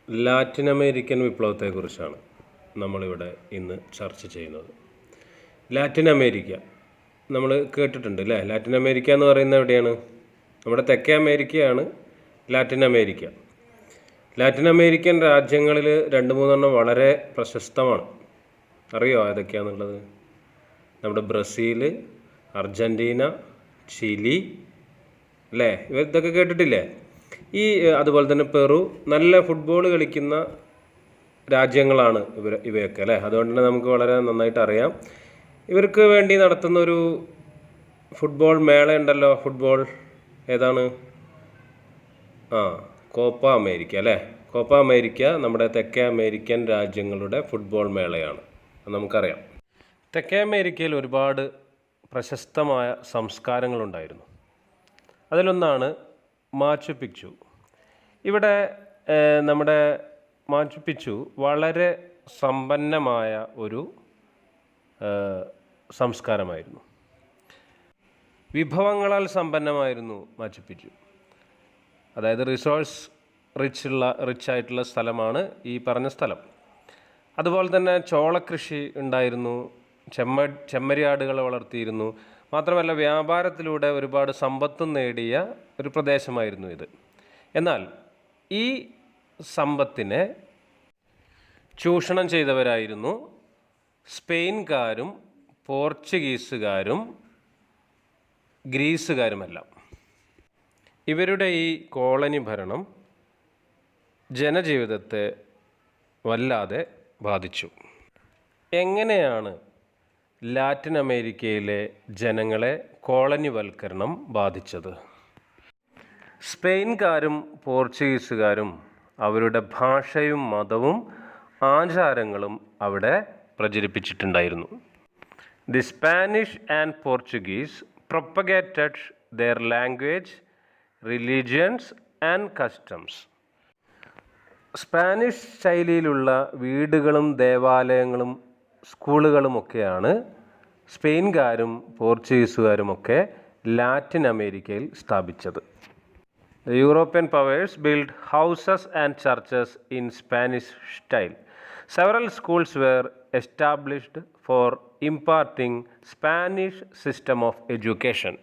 Latin American വിപ്ലവത്തെക്കുറിച്ചാണ് നമ്മളിവിടെ ഇന്ന് ചർച്ച ചെയ്യുന്നത്. ലാറ്റിൻ അമേരിക്ക നമ്മൾ കേട്ടിട്ടുണ്ട് അല്ലേ? ലാറ്റിൻ അമേരിക്ക എന്ന് പറയുന്നത് എവിടെയാണ്? നമ്മുടെ തെക്കേ അമേരിക്കയാണ് ലാറ്റിൻ അമേരിക്ക. ലാറ്റിൻ അമേരിക്കൻ രാജ്യങ്ങളിൽ 2-3 വളരെ പ്രശസ്തമാണ്. അറിയോ ഏതൊക്കെയാണെന്നുള്ളത്? നമ്മുടെ ബ്രസീൽ, അർജൻറ്റീന, ചിലി അല്ലേ? ഇതൊക്കെ കേട്ടിട്ടില്ലേ? അതുപോലെ തന്നെ പെറു. നല്ല ഫുട്ബോൾ കളിക്കുന്ന രാജ്യങ്ങളാണ് ഇവയൊക്കെ അല്ലേ? അതുകൊണ്ട് തന്നെ നമുക്ക് വളരെ നന്നായിട്ട് അറിയാം. ഇവർക്ക് വേണ്ടി നടത്തുന്നൊരു ഫുട്ബോൾ മേള ഉണ്ടല്ലോ. ഫുട്ബോൾ ഏതാണ്? കോപ്പ അമേരിക്ക അല്ലേ? കോപ്പ അമേരിക്ക നമ്മുടെ തെക്കേ അമേരിക്കൻ രാജ്യങ്ങളുടെ ഫുട്ബോൾ മേളയാണ്. നമുക്കറിയാം. തെക്കേ അമേരിക്കയിൽ ഒരുപാട് പ്രശസ്തമായ സംസ്കാരങ്ങളുണ്ടായിരുന്നു. അതിലൊന്നാണ് മാച്ചു പിച്ചു. ഇവിടെ നമ്മുടെ മാച്ചു പിച്ചു വളരെ സമ്പന്നമായ ഒരു സംസ്കാരമായിരുന്നു. വിഭവങ്ങളാൽ സമ്പന്നമായിരുന്നു മാച്ചു പിച്ചു. അതായത് റിസോഴ്സ് റിച്ച് ആയിട്ടുള്ള സ്ഥലമാണ് ഈ പറഞ്ഞ സ്ഥലം. അതുപോലെ തന്നെ ചോളകൃഷി ഉണ്ടായിരുന്നു, ചെമ്മരിയാടുകളെ വളർത്തിയിരുന്നു. മാത്രമല്ല വ്യാപാരത്തിലൂടെ ഒരുപാട് സമ്പത്തും നേടിയ ഒരു പ്രദേശമായിരുന്നു ഇത്. എന്നാൽ ഈ സമ്പത്തിനെ ചൂഷണം ചെയ്തവരായിരുന്നു സ്പെയിൻകാരും പോർച്ചുഗീസുകാരും ഗ്രീസുകാരുമെല്ലാം. ഇവരുടെ ഈ കോളനി ഭരണം ജനജീവിതത്തെ വല്ലാതെ ബാധിച്ചു. എങ്ങനെയാണ് ലാറ്റിൻ അമേരിക്കയിലെ ജനങ്ങളെ കോളനിവൽക്കരണം ബാധിച്ചത്? സ്പെയിൻകാരും പോർച്ചുഗീസുകാരും അവരുടെ ഭാഷയും മതവും ആചാരങ്ങളും അവിടെ പ്രചരിപ്പിച്ചിട്ടുണ്ടായിരുന്നു. The Spanish and Portuguese propagated their language, religions and customs. Spanish ശൈലിയിലുള്ള വീടുകളും ദേവാലയങ്ങളും സ്കൂളുകളുമൊക്കെയാണ് സ്പെയിൻകാരും പോർച്ചുഗീസുകാരുമൊക്കെ ലാറ്റിൻ അമേരിക്കയിൽ സ്ഥാപിച്ചത്. The European powers built houses and churches in Spanish style. Several schools were established for imparting Spanish system of education.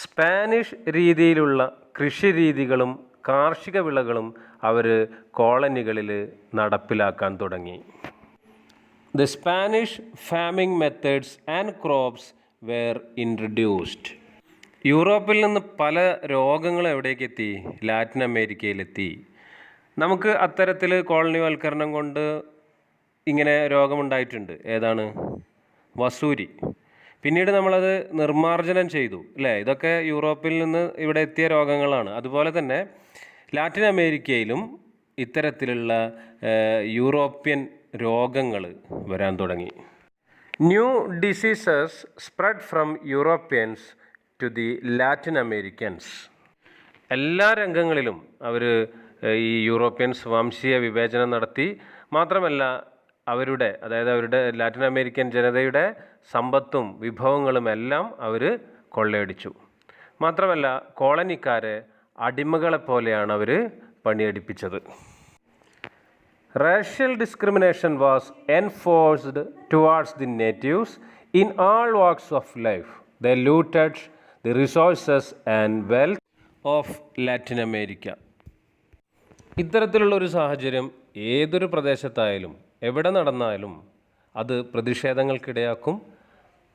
Spanish രീതിയിലുള്ള കൃഷി രീതികളും കാർഷിക വിളകളും അവർ കോളനികളിൽ നടപ്പിലാക്കാൻ തുടങ്ങി. The Spanish farming methods and crops were introduced. യൂറോപ്പിൽ നിന്ന് പല രോഗങ്ങൾ എവിടേക്ക് എത്തി? ലാറ്റിൻ അമേരിക്കയിലെത്തി. നമുക്ക് അത്തരത്തിൽ കോളനിവൽക്കരണം കൊണ്ട് ഇങ്ങനെ രോഗമുണ്ടായിട്ടുണ്ട്. ഏതാണ്? വസൂരി. പിന്നീട് നമ്മളത് നിർമ്മാർജ്ജനം ചെയ്തു അല്ലേ? ഇതൊക്കെ യൂറോപ്പിൽ നിന്ന് ഇവിടെ എത്തിയ രോഗങ്ങളാണ്. അതുപോലെ തന്നെ ലാറ്റിൻ അമേരിക്കയിലും ഇത്തരത്തിലുള്ള യൂറോപ്യൻ രോഗങ്ങൾ വരാൻ തുടങ്ങി. New diseases spread from Europeans to the Latin Americans. എല്ലാ രംഗങ്ങളിലും അവർ ഈ യൂറോപ്യൻസ് വംശീയ വിവേചനം നടത്തി. മാത്രമല്ല അവരുടെ ലാറ്റിൻ അമേരിക്കൻ ജനതയുടെ സമ്പത്തും വിഭവങ്ങളും എല്ലാം അവർ കൊള്ളയടിച്ചു. മാത്രമല്ല കോളനിക്കാരെ അടിമകളെപ്പോലെയാണ് അവർ പണിയെടുപ്പിച്ചത്. Racial discrimination was enforced towards the natives in all walks of life. They looted the resources and wealth of Latin America. ഇത്തരത്തിലുള്ളൊരു സാഹചര്യം ഏതൊരു പ്രദേശത്തായാലും എവിടെ നടന്നാലും അത് പ്രതിഷേധങ്ങൾക്കിടയാക്കും.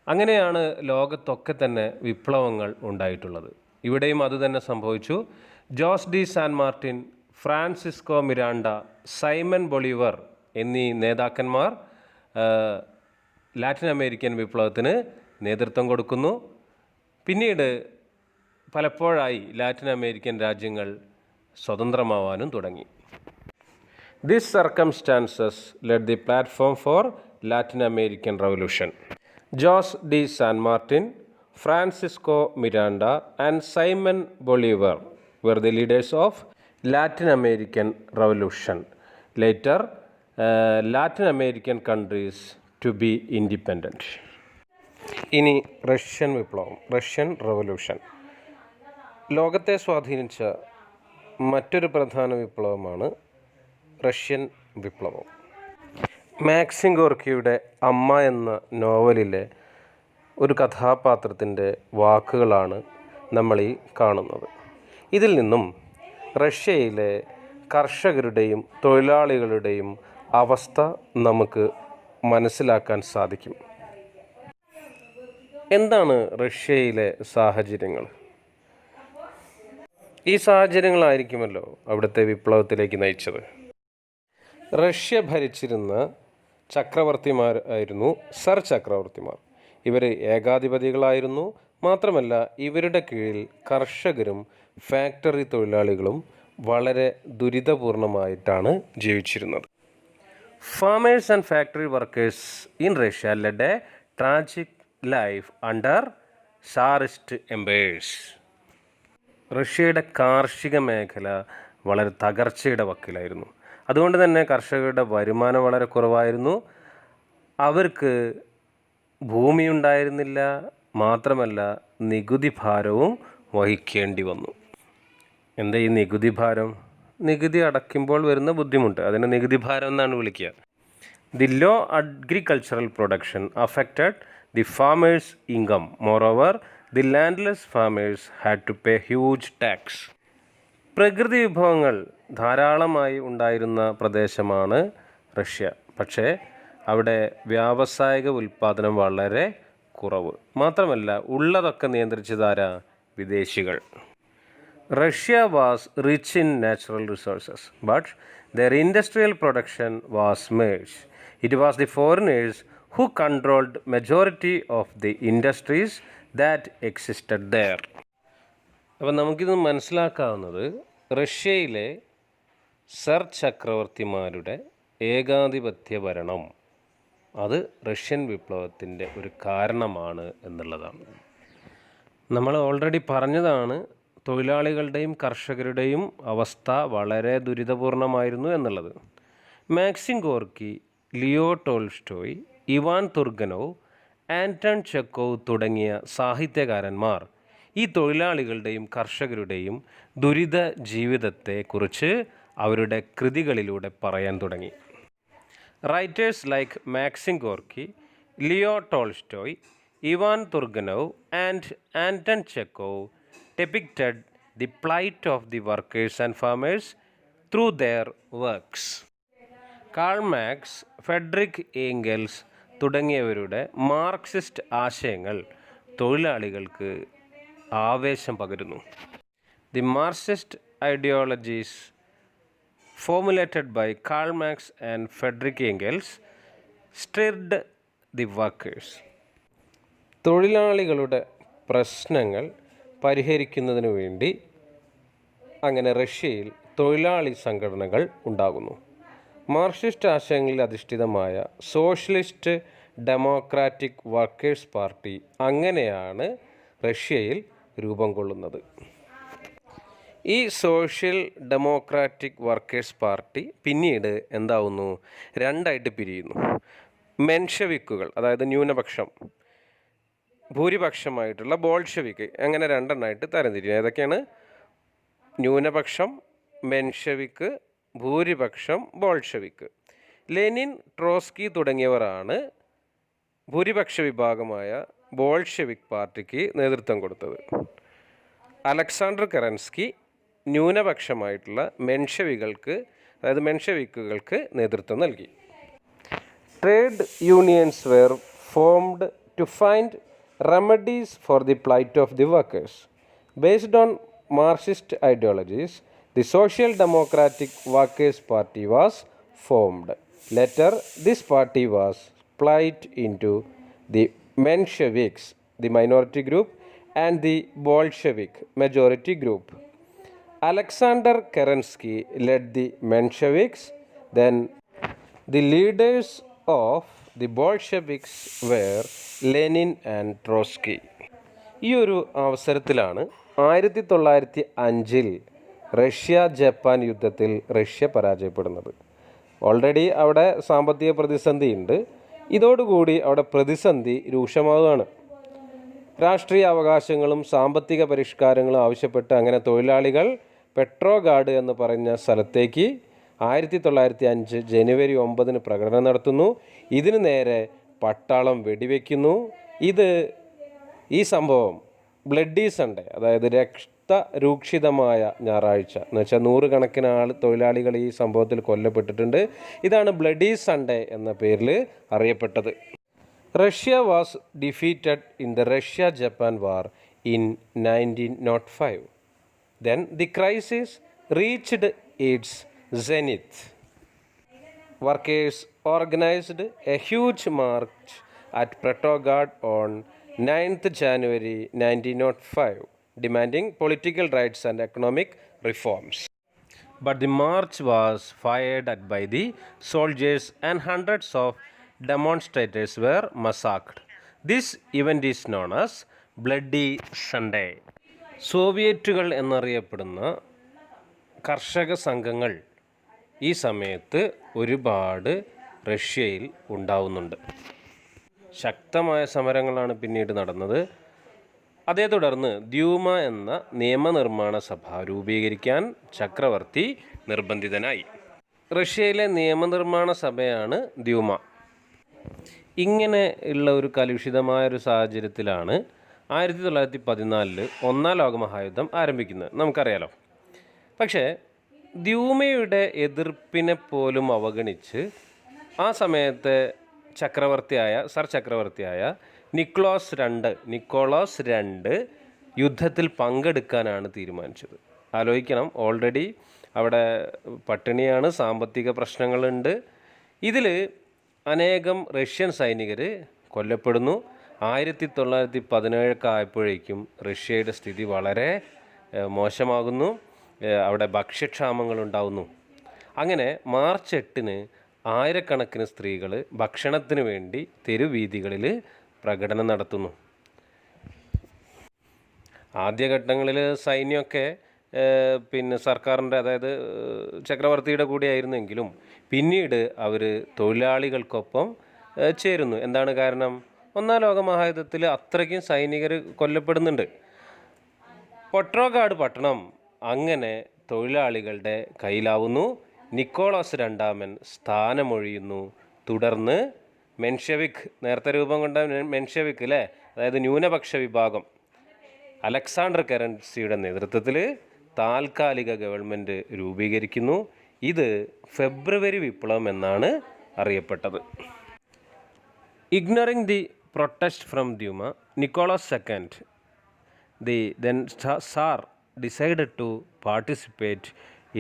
അങ്ങനെയാണ് ലോകത്തൊക്കെ തന്നെ വിപ്ലവങ്ങൾ ഉണ്ടായിട്ടുള്ളത്. ഇവിടെയും അത് തന്നെ സംഭവിച്ചു. Jose de San Martin, Francisco Miranda, Simon Bolivar എന്നീ നേതാക്കന്മാർ ലാറ്റിൻ അമേരിക്കൻ വിപ്ലവത്തിന് നേതൃത്വം കൊടുക്കുന്നു. പിന്നീട് പലപ്പോഴായി ലാറ്റിൻ അമേരിക്കൻ രാജ്യങ്ങൾ സ്വതന്ത്രമാവാനും തുടങ്ങി. These circumstances led the platform for Latin American Revolution. Jose de San Martin, Francisco Miranda and Simon Bolivar were the leaders of Latin American Revolution. Later, Latin American countries to be independent. ഇനി Russian വിപ്ലവം, Russian revolution. ലോകത്തെ സ്വാധീനിച്ച മറ്റൊരു പ്രധാന വിപ്ലവമാണ് Russian വിപ്ലവം. Maxim ഗോർക്കിയുടെ അമ്മ എന്ന നോവലിലെ ഒരു കഥാപാത്രത്തിൻ്റെ വാക്കുകളാണ് നമ്മൾ ഈ കാണുന്നത്. ഇതിൽ നിന്നും റഷ്യയിലെ കർഷകരുടെയും തൊഴിലാളികളുടെയും അവസ്ഥ നമുക്ക് മനസ്സിലാക്കാൻ സാധിക്കും. എന്താണ് റഷ്യയിലെ സാഹചര്യങ്ങൾ? ഈ സാഹചര്യങ്ങളായിരിക്കുമല്ലോ അവിടുത്തെ വിപ്ലവത്തിലേക്ക് നയിച്ചത്. റഷ്യ ഭരിച്ചിരുന്ന ചക്രവർത്തിമാർ ആയിരുന്നു സർ ചക്രവർത്തിമാർ. ഇവർ ഏകാധിപതികളായിരുന്നു. മാത്രമല്ല ഇവരുടെ കീഴിൽ കർഷകരും ഫാക്ടറി തൊഴിലാളികളും വളരെ ദുരിതപൂർണമായിട്ടാണ് ജീവിച്ചിരുന്നത്. Farmers and factory workers in Russia lead A tragic life under Tsarist empires. റഷ്യയുടെ കാർഷിക മേഖല വളരെ തകർച്ചയുടെ വക്കിലായിരുന്നു. അതുകൊണ്ട് തന്നെ കർഷകരുടെ വരുമാനം വളരെ കുറവായിരുന്നു. അവർക്ക് ഭൂമി ഉണ്ടായിരുന്നില്ല. മാത്രമല്ല നികുതി ഭാരവും വഹിക്കേണ്ടി വന്നു. എന്താ ഈ നികുതി ഭാരം? നികുതി അടയ്ക്കുമ്പോൾ വരുന്ന ബുദ്ധിമുട്ട്, അതിനെ നികുതി ഭാരം എന്നാണ് വിളിക്കുക. The low agricultural production affected the farmers income. Moreover the landless farmers had to pay huge tax. പ്രകൃതി വിഭവങ്ങൾ ധാരാളമായി ഉണ്ടായിരുന്ന പ്രദേശമാണ് റഷ്യ. പക്ഷേ അവിടെ വ്യാവസായിക ഉൽപ്പാദനം വളരെ കുറവ്. മാത്രമല്ല ഉള്ളതൊക്കെ നിയന്ത്രിച്ചതാരാ? വിദേശികൾ. Russia was rich in natural resources but their industrial production was merged. It was the foreigners who controlled majority of the industries that existed there. അപ്പം നമുക്കിത് മനസ്സിലാക്കാവുന്നത് റഷ്യയിലെ സർ ചക്രവർത്തിമാരുടെ ഏകാധിപത്യ ഭരണം അത് റഷ്യൻ വിപ്ലവത്തിൻ്റെ ഒരു കാരണമാണ് എന്നുള്ളതാണ്. നമ്മൾ ഓൾറെഡി പറഞ്ഞതാണ് തൊഴിലാളികളുടെയും കർഷകരുടെയും അവസ്ഥ വളരെ ദുരിതപൂർണമായിരുന്നു എന്നുള്ളത്. Maxim Gorky, Leo Tolstoy, Ivan Turgenev, Anton Chekhov തുടങ്ങിയ സാഹിത്യകാരന്മാർ ഈ തൊഴിലാളികളുടെയും കർഷകരുടെയും ദുരിത ജീവിതത്തെക്കുറിച്ച് അവരുടെ കൃതികളിലൂടെ പറയാൻ തുടങ്ങി. Writers like Maxim Gorky, Leo Tolstoy, Ivan Turgenev and Anton Chekhov depicted the plight of the workers and farmers through their works. Karl Marx, Friedrich Engels തുടങ്ങിയവരുടെ മാർക്സിസ്റ്റ് ആശയങ്ങൾ തൊഴിലാളികൾക്ക് ആവേശം പകരുന്നു. The Marxist ideologies formulated by Karl Marx and Friedrich Engels stirred the workers. തൊഴിലാളികളുടെ പ്രശ്നങ്ങൾ പരിഹരിക്കുന്നതിനു വേണ്ടി അങ്ങനെ റഷ്യയിൽ തൊഴിലാളി സംഘടനകൾ ഉണ്ടാകുന്നു. മാർക്സിസ്റ്റ് ആശയങ്ങളിൽ അധിഷ്ഠിതമായ സോഷ്യലിസ്റ്റ് ഡെമോക്രാറ്റിക് വർക്കേഴ്സ് പാർട്ടി അങ്ങനെയാണ് റഷ്യയിൽ രൂപം കൊള്ളുന്നത്. ഈ സോഷ്യൽ ഡെമോക്രാറ്റിക് വർക്കേഴ്സ് പാർട്ടി പിന്നീട് എന്താവുന്നു? രണ്ടായിട്ട് പിരിയുന്നു. മെൻഷവിക്കുകൾ, അതായത് ന്യൂനപക്ഷം, ഭൂരിപക്ഷമായിട്ടുള്ള ബോൾഷെവിക്ക്, അങ്ങനെ രണ്ടെണ്ണമായിട്ട് തരംതിരിയും. ഏതൊക്കെയാണ്? ന്യൂനപക്ഷം മെൻഷവിക്ക്, ഭൂരിപക്ഷം ബോൾഷെവിക്ക്. ലെനിൻ, ട്രോസ്കി തുടങ്ങിയവരാണ് ഭൂരിപക്ഷ വിഭാഗമായ ബോൾഷെവിക് പാർട്ടിക്ക് നേതൃത്വം കൊടുത്തത്. അലക്സാണ്ടർ കെറൻസ്കി ന്യൂനപക്ഷമായിട്ടുള്ള അതായത് മെൻഷവിക്കുകൾക്ക് നേതൃത്വം നൽകി. Trade unions were formed to find remedies for the plight of the workers. Based on Marxist ideologies, the Social Democratic Workers' Party was formed. Later, this party was split into the Mensheviks, the minority group, and the Bolshevik, majority group. Alexander Kerensky led the Mensheviks. Then, the leaders of the Bolsheviks were Lenin and Trotsky. ഈ ഒരു അവസരത്തിലാണ് 1905 Russia Japan യുദ്ധത്തിൽ Russia പരാജയപ്പെടുന്നത്. Already അവിടെ സാമ്പത്തിക പ്രതിസന്ധി ഉണ്ട്. ഇതോടുകൂടി അവിടെ പ്രതിസന്ധി രൂക്ഷമാവുകയാണ്. രാഷ്ട്രീയ അവകാശങ്ങളും സാമ്പത്തിക പരിഷ്കാരങ്ങളും ആവശ്യപ്പെട്ട് അങ്ങനെ തൊഴിലാളികൾ പെട്രോഗാഡ് എന്ന് പറഞ്ഞ സ്ഥലത്തേക്ക് 1905 ജനുവരി 9 പ്രകടനം നടത്തുന്നു. ഇതിനു നേരെ പട്ടാളം വെടിവെക്കുന്നു. ഈ സംഭവം ബ്ലഡി സൺഡേ, അതായത് രക്തരൂക്ഷിതമായ ഞായറാഴ്ച എന്ന് വെച്ചാൽ 100 കണക്കിന് തൊഴിലാളികൾ ഈ സംഭവത്തിൽ കൊല്ലപ്പെട്ടിട്ടുണ്ട്. ഇതാണ് ബ്ലഡി സൺഡേ എന്ന പേരിൽ അറിയപ്പെട്ടത്. Russia was defeated in the Russia-Japan war in 1905. Then the crisis reached its zenith. Workers organized a huge march at Petrograd on 9th January 1905, demanding political rights and economic reforms. But the march was fired at by the soldiers and hundreds of demonstrators were massacred. This event is known as Bloody Sunday. സോവിയറ്റുകൾ എന്നറിയപ്പെടുന്ന കർഷക സംഘങ്ങൾ ഈ സമയത്ത് ഒരുപാട് റഷ്യയിൽ ഉണ്ടാവുന്നുണ്ട്. ശക്തമായ സമരങ്ങളാണ് പിന്നീട് നടന്നത്. അതേ തുടർന്ന് ദ്യൂമ എന്ന നിയമനിർമ്മാണ സഭ രൂപീകരിക്കാൻ ചക്രവർത്തി നിർബന്ധിതനായി. റഷ്യയിലെ നിയമനിർമ്മാണ സഭയാണ് ദ്യൂമ. ഇങ്ങനെ ഉള്ള ഒരു കലുഷിതമായൊരു സാഹചര്യത്തിലാണ് 1914 ഒന്നാം ലോകമഹായുദ്ധം ആരംഭിക്കുന്നത്, നമുക്കറിയാലോ. പക്ഷേ ദ്യൂമയുടെ എതിർപ്പിനെ പോലും അവഗണിച്ച് ആ സമയത്തെ സർ ചക്രവർത്തിയായ നിക്കോളാസ് രണ്ട് യുദ്ധത്തിൽ പങ്കെടുക്കാനാണ് തീരുമാനിച്ചത്. ആലോചിക്കണം, ഓൾറെഡി അവിടെ പട്ടിണിയാണ്, സാമ്പത്തിക പ്രശ്നങ്ങളുണ്ട്. ഇതിൽ അനേകം റഷ്യൻ സൈനികർ കൊല്ലപ്പെടുന്നു. 1917 ആയപ്പോഴേക്കും റഷ്യയുടെ സ്ഥിതി വളരെ മോശമാകുന്നു. അവിടെ ഭക്ഷ്യക്ഷാമങ്ങൾ ഉണ്ടാകുന്നു. അങ്ങനെ മാർച്ച് 8 ആയിരക്കണക്കിന് സ്ത്രീകൾ ഭക്ഷണത്തിന് വേണ്ടി തെരുവീഥികളിൽ പ്രകടനം നടത്തുന്നു. ആദ്യഘട്ടങ്ങളിൽ സൈന്യമൊക്കെ സർക്കാരിൻ്റെ, അതായത് ചക്രവർത്തിയുടെ കൂടെയായിരുന്നെങ്കിലും പിന്നീട് അവർ തൊഴിലാളികൾക്കൊപ്പം ചേരുന്നു. എന്താണ് കാരണം? ഒന്നാം ലോകമഹായുദ്ധത്തിൽ അത്രയ്ക്കും സൈനികർ കൊല്ലപ്പെടുന്നുണ്ട്. പെട്രോഗ്രാഡ് പട്ടണം അങ്ങനെ തൊഴിലാളികളുടെ കയ്യിലാവുന്നു. നിക്കോളാസ് രണ്ടാമൻ സ്ഥാനമൊഴിയുന്നു. തുടർന്ന് മെൻഷെവിക്, നേരത്തെ രൂപം കൊണ്ട മെൻഷെവിക് അല്ലേ, അതായത് ന്യൂനപക്ഷ വിഭാഗം, അലക്സാണ്ടർ കെറൻസിയുടെ നേതൃത്വത്തിൽ താൽക്കാലിക ഗവൺമെൻറ് രൂപീകരിക്കുന്നു. ഇത് ഫെബ്രുവരി വിപ്ലവം എന്നാണ് അറിയപ്പെട്ടത്. Ignoring the protest from Duma, Nicholas II, the then Tsar, decided to participate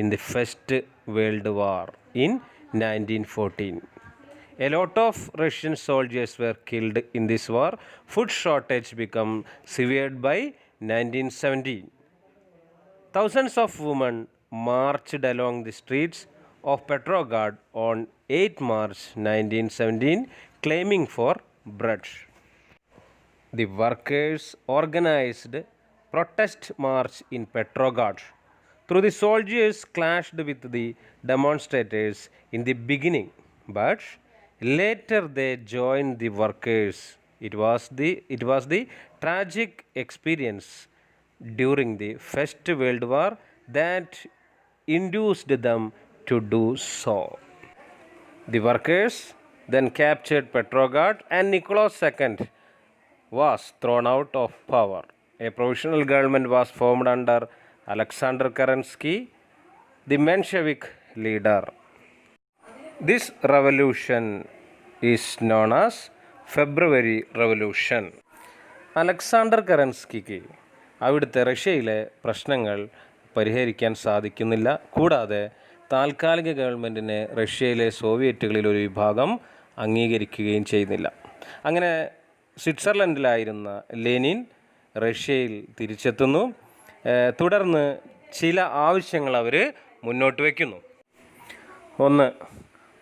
in the First World War in 1914. A lot of Russian soldiers were killed in this war. Food shortage became severe by 1917. Thousands of women marched along the streets of Petrograd on 8 March 1917, claiming for bread. The workers organized protest march in Petrograd. Though the soldiers clashed with the demonstrators in the beginning, but later they joined the workers. It was the tragic experience during the First World War that induced them to do so. The workers then captured Petrograd and Nicholas II was thrown out of power. A provisional government was formed under Alexander Kerensky, the Menshevik leader. This revolution is known as February Revolution. Alexander കെറൻസ്കിക്ക് അവിടുത്തെ റഷ്യയിലെ പ്രശ്നങ്ങൾ പരിഹരിക്കാൻ സാധിക്കുന്നില്ല. കൂടാതെ താൽക്കാലിക ഗവൺമെൻറ്റിനെ റഷ്യയിലെ സോവിയറ്റുകളിൽ ഒരു വിഭാഗം അംഗീകരിക്കുകയും ചെയ്യുന്നില്ല. അങ്ങനെ സ്വിറ്റ്സർലൻഡിലായിരുന്ന ലെനിൻ റഷ്യയിൽ തിരിച്ചെത്തുന്നു. തുടർന്ന് ചില ആവശ്യങ്ങൾ അവർ മുന്നോട്ട് വയ്ക്കുന്നു. ഒന്ന്,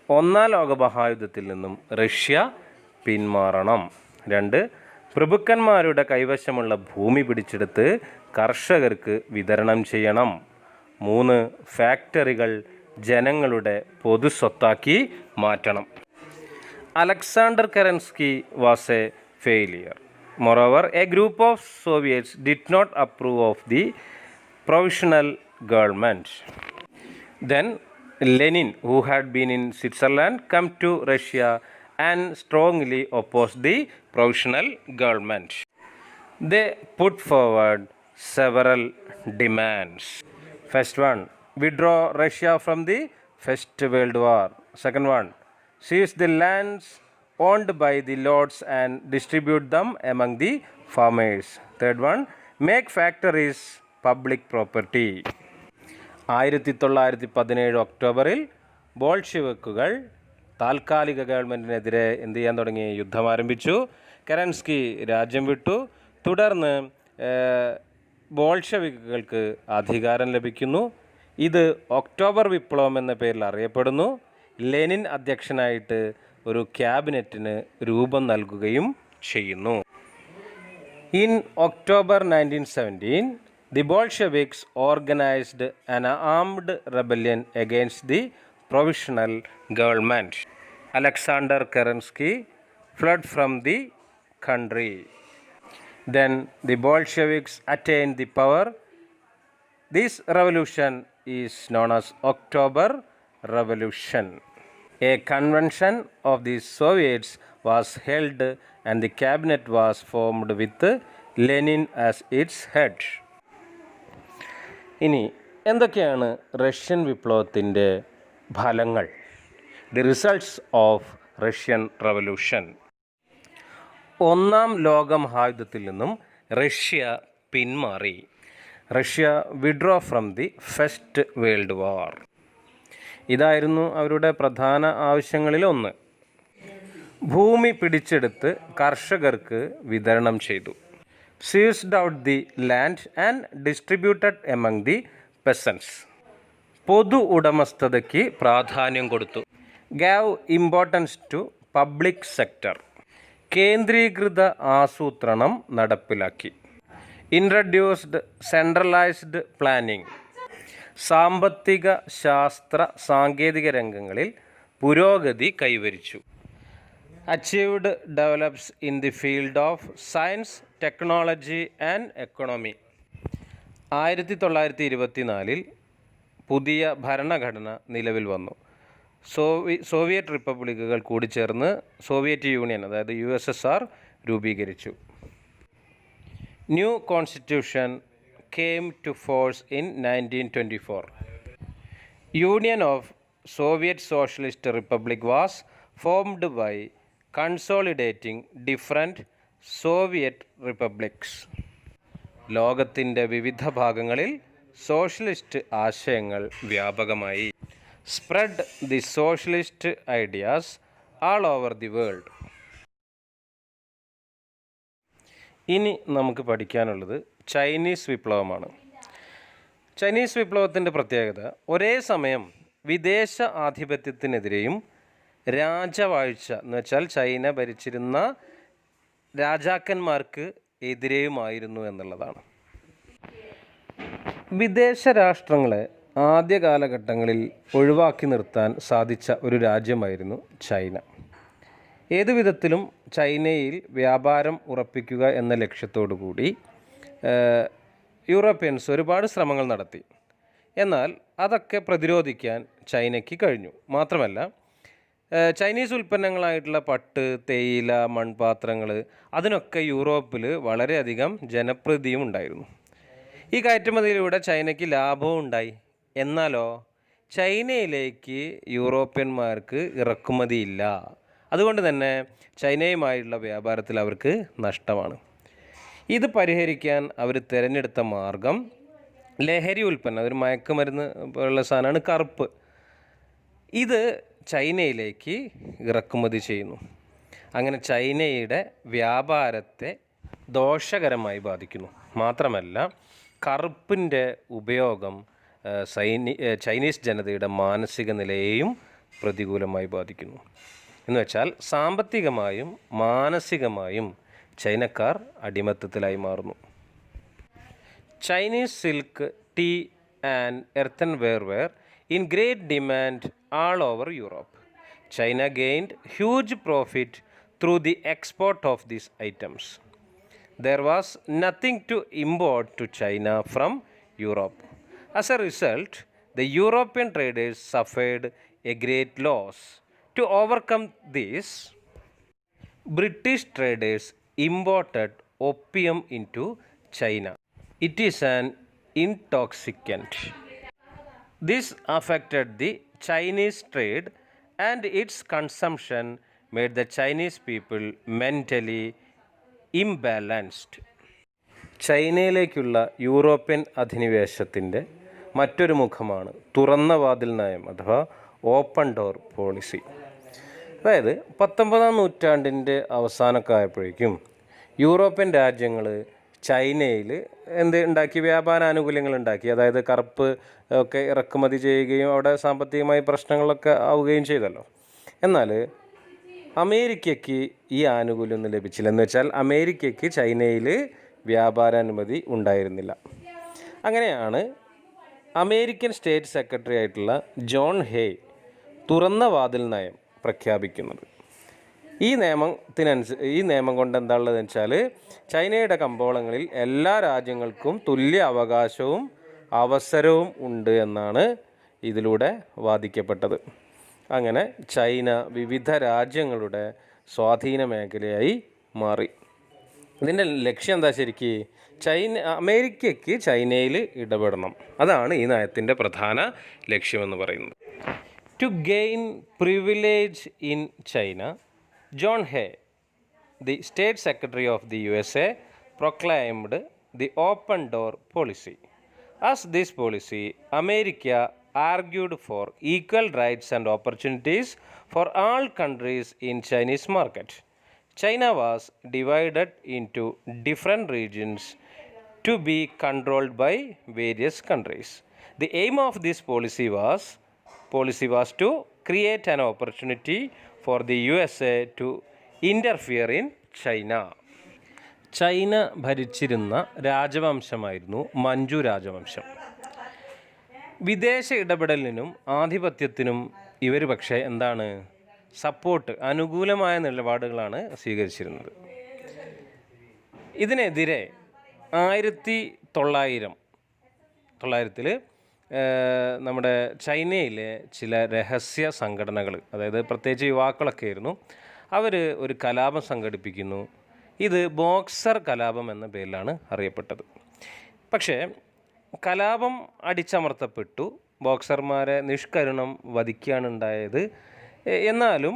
ഒന്നാം ലോകമഹായുദ്ധത്തിൽ നിന്നും റഷ്യ പിന്മാറണം. 2, പ്രഭുക്കന്മാരുടെ കൈവശമുള്ള ഭൂമി പിടിച്ചെടുത്ത് കർഷകർക്ക് വിതരണം ചെയ്യണം. 3, ഫാക്ടറികൾ ജനങ്ങളുടെ പൊതുസ്വത്താക്കി മാറ്റണം. Alexander Kerensky was a failure. Moreover, a group of Soviets did not approve of the provisional government. Then Lenin, who had been in Switzerland, come to Russia and strongly opposed the provisional government. They put forward several demands. First one, withdraw Russia from the First World War. Second one, seize the lands owned by the lords and distribute them among the farmers. Third one, make factories public property. 1917 ഒക്ടോബറിൽ ബോൾഷെവിക്കുകൾ താൽക്കാലിക ഗവൺമെൻറ്റിനെതിരെ എന്ത് ചെയ്യാൻ തുടങ്ങി? യുദ്ധം ആരംഭിച്ചു. Kerensky രാജ്യം വിട്ടു. തുടർന്ന് ബോൾഷെവിക്കുകൾക്ക് അധികാരം ലഭിക്കുന്നു. ഇത് ഒക്ടോബർ വിപ്ലവം എന്ന പേരിൽ അറിയപ്പെടുന്നു. ലെനിൻ അധ്യക്ഷനായിട്ട് ഒരു ക്യാബിനറ്റിന് രൂപം നൽകുകയും ചെയ്യുന്നു. In October 1917 the Bolsheviks organized an armed rebellion against the provisional government. Alexander Kerensky fled from the country. Then the Bolsheviks attained the power. This revolution is known as October Revolution. A convention of the Soviets was held and the cabinet was formed with Lenin as its head. ഇനി എന്തൊക്കെയാണ് Russian വിപ്ലവത്തിൻ്റെ ഫലങ്ങൾ? The results of Russian revolution. ഒന്നാം ലോക മഹായുദ്ധത്തിൽ നിന്നും Russia പിന്മാറി. Russia withdraw from the first world war. ഇതായിരുന്നു അവരുടെ പ്രധാന ആവശ്യങ്ങളിലൊന്ന്. ഭൂമി പിടിച്ചെടുത്ത് കർഷകർക്ക് വിതരണം ചെയ്തു. seized out the land and distributed among the peasants. പൊതു ഉടമസ്ഥതയ്ക്ക് പ്രാധാന്യം കൊടുത്തു. gave importance to public sector. കേന്ദ്രീകൃത ആസൂത്രണം നടപ്പിലാക്കി. introduced centralized planning. സാമ്പത്തിക ശാസ്ത്ര സാങ്കേതിക രംഗങ്ങളിൽ പുരോഗതി കൈവരിച്ചു. achieved develops in the field of science, technology and economy. 1924 പുതിയ ഭരണഘടന നിലവിൽ വന്നു. സോവിയറ്റ് റിപ്പബ്ലിക്കുകൾ കൂടിച്ചേർന്ന് സോവിയറ്റ് യൂണിയൻ, അതായത് USSR രൂപീകരിച്ചു. New constitution came to force in 1924. Union of Soviet Socialist Republic was formed by consolidating different Soviet republics. ലോകത്തിൻ്റെ വിവിധ ഭാഗങ്ങളിൽ സോഷ്യലിസ്റ്റ് ആശയങ്ങൾ വ്യാപകമായി. Spread the socialist ideas all over the world. ഇനി നമുക്ക് പഠിക്കാനുള്ളത് ചൈനീസ് വിപ്ലവമാണ്. ചൈനീസ് വിപ്ലവത്തിൻ്റെ പ്രത്യേകത ഒരേ സമയം വിദേശ ആധിപത്യത്തിനെതിരെയും രാജവാഴ്ച എന്ന് വെച്ചാൽ ചൈന ഭരിച്ചിരുന്ന രാജാക്കന്മാർക്ക് എതിരെയുമായിരുന്നു എന്നുള്ളതാണ്. വിദേശ രാഷ്ട്രങ്ങളെ ആദ്യ കാലഘട്ടങ്ങളിൽ ഒഴിവാക്കി നിർത്താൻ സാധിച്ച ഒരു രാജ്യമായിരുന്നു ചൈന. ഏതു വിധത്തിലും ചൈനയിൽ വ്യാപാരം ഉറപ്പിക്കുക എന്ന ലക്ഷ്യത്തോടു കൂടി യൂറോപ്യൻസ് ഒരുപാട് ശ്രമങ്ങൾ നടത്തി. എന്നാൽ അതൊക്കെ പ്രതിരോധിക്കാൻ ചൈനയ്ക്ക് കഴിഞ്ഞു. മാത്രമല്ല, ചൈനീസ് ഉൽപ്പന്നങ്ങളായിട്ടുള്ള പട്ട്, തേയില, മൺപാത്രങ്ങൾ അതിനൊക്കെ യൂറോപ്പിൽ വളരെയധികം ജനപ്രീതിയും ഉണ്ടായിരുന്നു. ഈ കയറ്റുമതിയിലൂടെ ചൈനയ്ക്ക് ലാഭവും ഉണ്ടായി. എന്നാലോ ചൈനയിലേക്ക് യൂറോപ്യന്മാർക്ക് ഇറക്കുമതിയില്ല. അതുകൊണ്ട് തന്നെ ചൈനയുമായുള്ള വ്യാപാരത്തിൽ അവർക്ക് നഷ്ടമാണ്. ഇത് പരിഹരിക്കാൻ അവർ തിരഞ്ഞെടുത്ത മാർഗം ലഹരി ഉൽപ്പന്നം, അതൊരു മയക്കുമരുന്ന് പോലുള്ള സാധനമാണ് കറുപ്പ്. ഇത് ചൈനയിലേക്ക് ഇറക്കുമതി ചെയ്യുന്നു. അങ്ങനെ ചൈനയുടെ വ്യാപാരത്തെ ദോഷകരമായി ബാധിക്കുന്നു. മാത്രമല്ല, കറുപ്പിൻ്റെ ഉപയോഗം ചൈനീസ് ജനതയുടെ മാനസിക നിലയെയും പ്രതികൂലമായി ബാധിക്കുന്നു. എന്ന് വെച്ചാൽ സാമ്പത്തികമായും മാനസികമായും ചൈനക്കാർ അടിമത്തത്തിലായി മാറുന്നു. Chinese silk, tea and earthenware were in great demand all over Europe. China gained huge profit through the export of these items. There was nothing to import to China from Europe. As a result, the European traders suffered a great loss. To overcome this, British traders imported opium into China. It is an intoxicant. This affected the Chinese trade, and its consumption made the Chinese people mentally imbalanced. ചൈനയിലേക്കുള്ള European അധിനിവേശത്തിൻ്റെ മറ്റൊരു മുഖമാണ് തുറന്ന വാതിൽ നയം അഥവാ open door policy. അതായത് 19-ാം നൂറ്റാണ്ടിൻ്റെ അവസാനമൊക്കെ ആയപ്പോഴേക്കും യൂറോപ്യൻ രാജ്യങ്ങൾ ചൈനയിൽ ഉണ്ടാക്കി, വ്യാപാര ആനുകൂല്യങ്ങൾ ഉണ്ടാക്കി. അതായത് കറുപ്പ് ഒക്കെ ഇറക്കുമതി ചെയ്യുകയും അവിടെ സാമ്പത്തികമായി പ്രശ്നങ്ങളൊക്കെ ആവുകയും ചെയ്തല്ലോ. എന്നാൽ അമേരിക്കയ്ക്ക് ഈ ആനുകൂല്യമൊന്നും ലഭിച്ചില്ല. എന്ന് വെച്ചാൽ അമേരിക്കയ്ക്ക് ചൈനയിൽ വ്യാപാരാനുമതി ഉണ്ടായിരുന്നില്ല. അങ്ങനെയാണ് അമേരിക്കൻ സ്റ്റേറ്റ് സെക്രട്ടറി ആയിട്ടുള്ള ജോൺ ഹേ തുറന്ന വാതിൽ നയം പ്രഖ്യാപിക്കുന്നത്. ഈ നിയമം കൊണ്ട് എന്താണുള്ളതെന്ന് വെച്ചാൽ ചൈനയുടെ കമ്പോളങ്ങളിൽ എല്ലാ രാജ്യങ്ങൾക്കും തുല്യ അവകാശവും അവസരവും ഉണ്ട് എന്നാണ് ഇതിലൂടെ വാദിക്കപ്പെട്ടത്. അങ്ങനെ ചൈന വിവിധ രാജ്യങ്ങളുടെ സ്വാധീന മേഖലയായി മാറി. ഇതിൻ്റെ ലക്ഷ്യം എന്താ ശരിക്കും? അമേരിക്കയ്ക്ക് ചൈനയിൽ ഇടപെടണം. അതാണ് ഈ നയത്തിൻ്റെ പ്രധാന ലക്ഷ്യമെന്ന് പറയുന്നത്. To gain privilege in China, John Hay, the State Secretary of the USA, proclaimed the open door policy. As this policy, America argued for equal rights and opportunities for all countries in Chinese market. China was divided into different regions to be controlled by various countries. The aim of this policy was to create an opportunity for the USA to interfere in China. China ഭരിച്ചിരുന്ന രാജവംശമായിരുന്നു മഞ്ചു രാജവംശം. വിദേശ ഇടപെടലിനും ആധിപത്യത്തിനും ഇവർ പക്ഷേ അനുകൂലമായ നിലപാടുകളാണ് സ്വീകരിച്ചിരുന്നത്. ഇതിനെതിരെ 1900-ൽ നമ്മുടെ ചൈനയിലെ ചില രഹസ്യ സംഘടനകൾ, അതായത് പ്രത്യേകിച്ച് യുവാക്കളൊക്കെ ആയിരുന്നു, അവർ ഒരു കലാപം സംഘടിപ്പിക്കുന്നു. ഇത് ബോക്സർ കലാപം എന്ന പേരിലാണ് അറിയപ്പെട്ടത്. പക്ഷേ കലാപം അടിച്ചമർത്തപ്പെട്ടു, ബോക്സർമാരെ നിഷ്കരുണം വധിക്കുകയാണ് ഉണ്ടായത്. എന്നാലും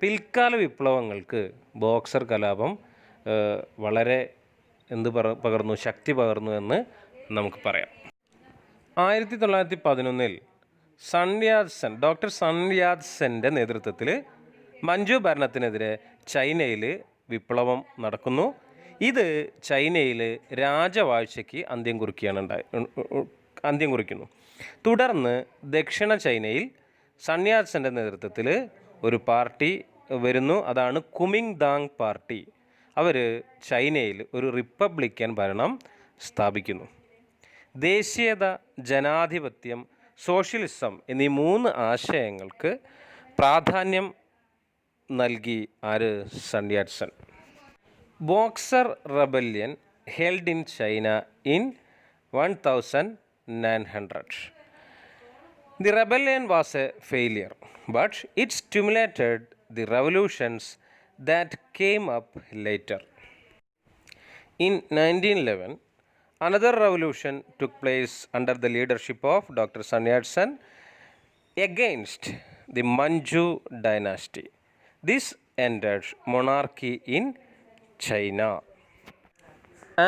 പിൽക്കാല വിപ്ലവങ്ങൾക്ക് ബോക്സർ കലാപം വളരെ ശക്തി പകർന്നു എന്ന് നമുക്ക് പറയാം. 1911-ൽ ഡോക്ടർ സൺ യാത് സെൻ്റെ നേതൃത്വത്തിൽ മഞ്ചു ഭരണത്തിനെതിരെ ചൈനയിൽ വിപ്ലവം നടക്കുന്നു. ഇത് ചൈനയിൽ രാജവാഴ്ചയ്ക്ക് അന്ത്യം കുറിക്കുന്നു. തുടർന്ന് ദക്ഷിണ ചൈനയിൽ സൺ യാത് സെൻ്റെ നേതൃത്വത്തിൽ ഒരു പാർട്ടി വരുന്നു. അതാണ് കുമിങ് ദാങ് പാർട്ടി. അവർ ചൈനയിൽ ഒരു റിപ്പബ്ലിക്കൻ ഭരണം സ്ഥാപിക്കുന്നു. ദേശീയത, ജനാധിപത്യം, സോഷ്യലിസം എന്നീ 3 ആശയങ്ങൾക്ക് പ്രാധാന്യം നൽകി Sun Yat Sen. Boxer Rebellion held in China in 1900. The rebellion was a failure, but it stimulated the revolutions that came up later. In 1911, another revolution took place under the leadership of Dr. Sun Yat-sen against the Manchu dynasty. This ended monarchy in China.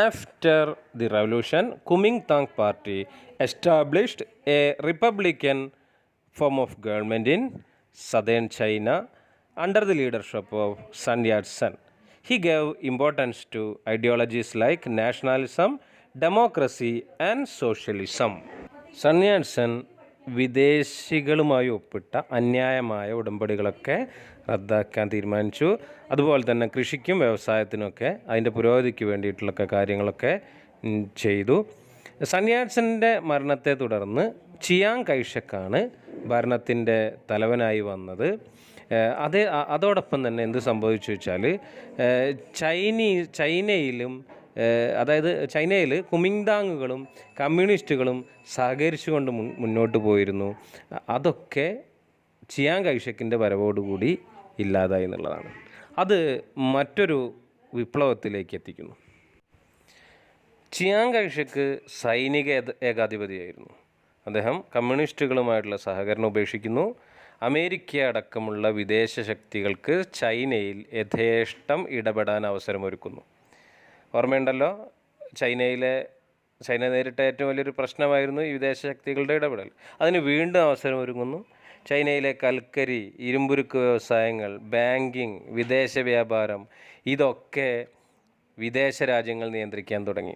After the revolution, Kuomintang party established a republican form of government in southern China under the leadership of Sun Yat-sen. He gave importance to ideologies like nationalism, democracy and socialism. Sun Yat Sen വിദേശികളുമായി ഒപ്പിട്ട അന്യായമായ ഉടമ്പടികളൊക്കെ റദ്ദാക്കാൻ തീരുമാനിച്ചു. അതുപോലെ തന്നെ കൃഷിക്കും വ്യവസായത്തിനുമൊക്കെ അതിൻ്റെ പുരോഗതിക്ക് വേണ്ടിയിട്ടുള്ളൊക്കെ കാര്യങ്ങളൊക്കെ ചെയ്തു. സൺ യാറ്റ് സെൻ്റെ മരണത്തെ തുടർന്ന് ചിയാങ് കൈഷക്കാണ് ഭരണത്തിൻ്റെ തലവനായി വന്നത്. അതോടൊപ്പം തന്നെ എന്ത് സംഭവിച്ചു വെച്ചാൽ ചൈനയിലും അതായത് ചൈനയിൽ കുമിങ്താങ്ങുകളും കമ്മ്യൂണിസ്റ്റുകളും സഹകരിച്ചുകൊണ്ട് മുന്നോട്ട് പോയിരുന്നു. അതൊക്കെ ചിയാങ് കൈഷക്കിൻ്റെ വരവോടുകൂടി ഇല്ലാതായി എന്നുള്ളതാണ്. അത് മറ്റൊരു വിപ്ലവത്തിലേക്ക് എത്തിക്കുന്നു. ചിയാങ് കൈഷക്ക് സൈനിക ഏകാധിപതിയായിരുന്നു. അദ്ദേഹം കമ്മ്യൂണിസ്റ്റുകളുമായിട്ടുള്ള സഹകരണം ഉപേക്ഷിക്കുന്നു. അമേരിക്ക അടക്കമുള്ള വിദേശ ശക്തികൾക്ക് ചൈനയിൽ യഥേഷ്ടം ഇടപെടാൻ അവസരമൊരുക്കുന്നു. ഓർമ്മയുണ്ടല്ലോ, ചൈന നേരിട്ട ഏറ്റവും വലിയൊരു പ്രശ്നമായിരുന്നു ഈ വിദേശ ശക്തികളുടെ ഇടപെടൽ. അതിന് വീണ്ടും അവസരം ഒരുങ്ങുന്നു. ചൈനയിലെ കൽക്കരി, ഇരുമ്പുരുക്ക് വ്യവസായങ്ങൾ, ബാങ്കിങ്, വിദേശ വ്യാപാരം ഇതൊക്കെ വിദേശ രാജ്യങ്ങൾ നിയന്ത്രിക്കാൻ തുടങ്ങി.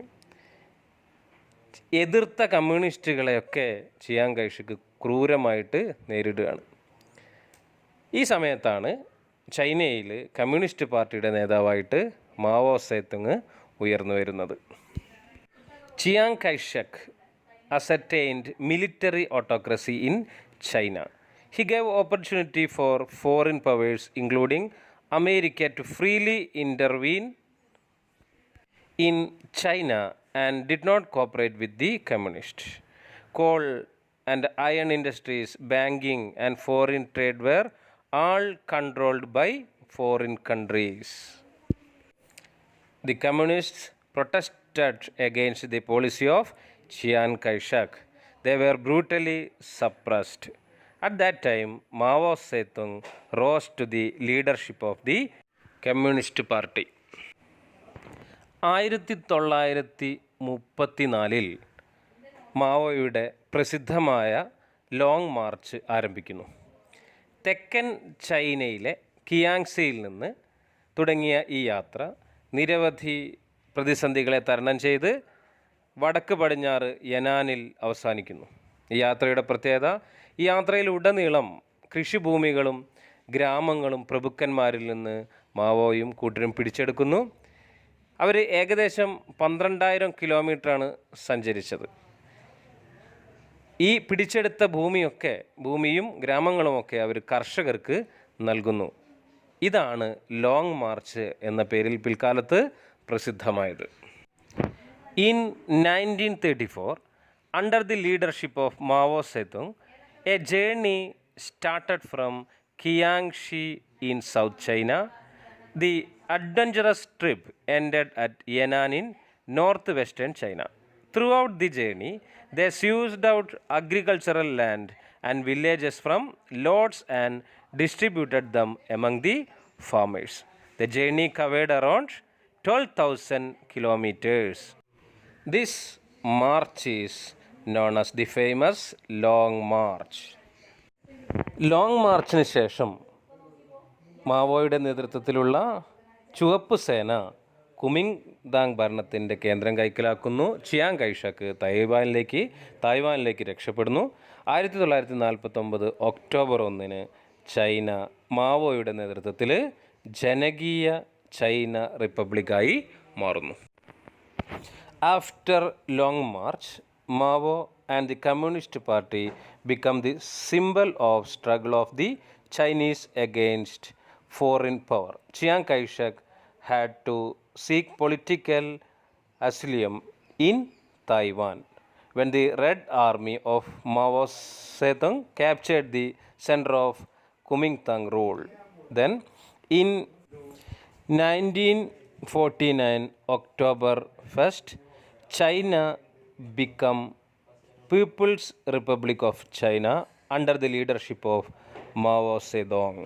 എതിർത്ത കമ്മ്യൂണിസ്റ്റുകളെയൊക്കെ ചിയാങ് കൈഷക്ക് ക്രൂരമായിട്ട് നേരിടുകയാണ്. ഈ സമയത്താണ് ചൈനയിൽ കമ്മ്യൂണിസ്റ്റ് പാർട്ടിയുടെ നേതാവായിട്ട് മാവോ സേതുങ് ഉയർന്നു വരുന്നത്. Chiang Kaishek ascertained military autocracy in China. He gave opportunity for foreign powers, including America, to freely intervene in China and did not cooperate with the communists. Coal and iron industries, banking and foreign trade were all controlled by foreign countries. The communists protested against the policy of Chiang Kai-shek. They were brutally suppressed. At that time, Mao Zedong rose to the leadership of the Communist Party. 1934 മാവോയുടെ പ്രസിദ്ധമായ long March ആരംഭിക്കുന്നു. തെക്കൻ ചൈനയിലെ കിയാങ്സിയിൽ നിന്ന് തുടങ്ങിയ ഈ യാത്ര നിരവധി പ്രതിസന്ധികളെ തരണം ചെയ്ത് വടക്ക് പടിഞ്ഞാറ് യനാനിൽ അവസാനിക്കുന്നു. ഈ യാത്രയുടെ പ്രത്യേകത, ഈ യാത്രയിലുടനീളം കൃഷിഭൂമികളും ഗ്രാമങ്ങളും പ്രഭുക്കന്മാരിൽ നിന്ന് മാവോയും കൂട്ടരും പിടിച്ചെടുക്കുന്നു. അവർ ഏകദേശം 12,000 കിലോമീറ്ററാണ് സഞ്ചരിച്ചത്. ഈ പിടിച്ചെടുത്ത ഭൂമിയും ഗ്രാമങ്ങളുമൊക്കെ അവർ കർഷകർക്ക് നൽകുന്നു. ഇതാണ് ലോങ് മാർച്ച് എന്ന പേരിൽ പിൽക്കാലത്ത് പ്രസിദ്ധമായത്. In 1934, under the leadership of Mao Zedong, a journey started from Jiangxi in South China. The adventurous trip ended at Yan'an in northwestern China. Throughout the journey, they seized out agricultural land and villages from lords and distributed them among the farmers. The journey covered around 12,000 kilometers. This march is known as the famous Long March. Long മാർച്ചിന് ശേഷം മാവോയുടെ നേതൃത്വത്തിലുള്ള ചുവപ്പ് സേന Kuomintang ഭരണത്തിൻ്റെ കേന്ദ്രം കൈക്കലാക്കുന്നു. Chiang Kaishek തായ്വാനിലേക്ക് രക്ഷപ്പെടുന്നു. 1949 ഒക്ടോബർ 1 ചൈന മാവോയുടെ നേതൃത്വത്തിൽ ജനകീയ ചൈന റിപ്പബ്ലിക്കായി മാറുന്നു. After Long March, Mao and the Communist Party become the symbol of struggle of the Chinese against foreign power. Chiang Kai-shek had to seek political asylum in Taiwan when the Red Army of Mao Zedong captured the center of Kuomintang rule. Then in 1949 October 1st, China become People's Republic of China under the leadership of Mao Zedong.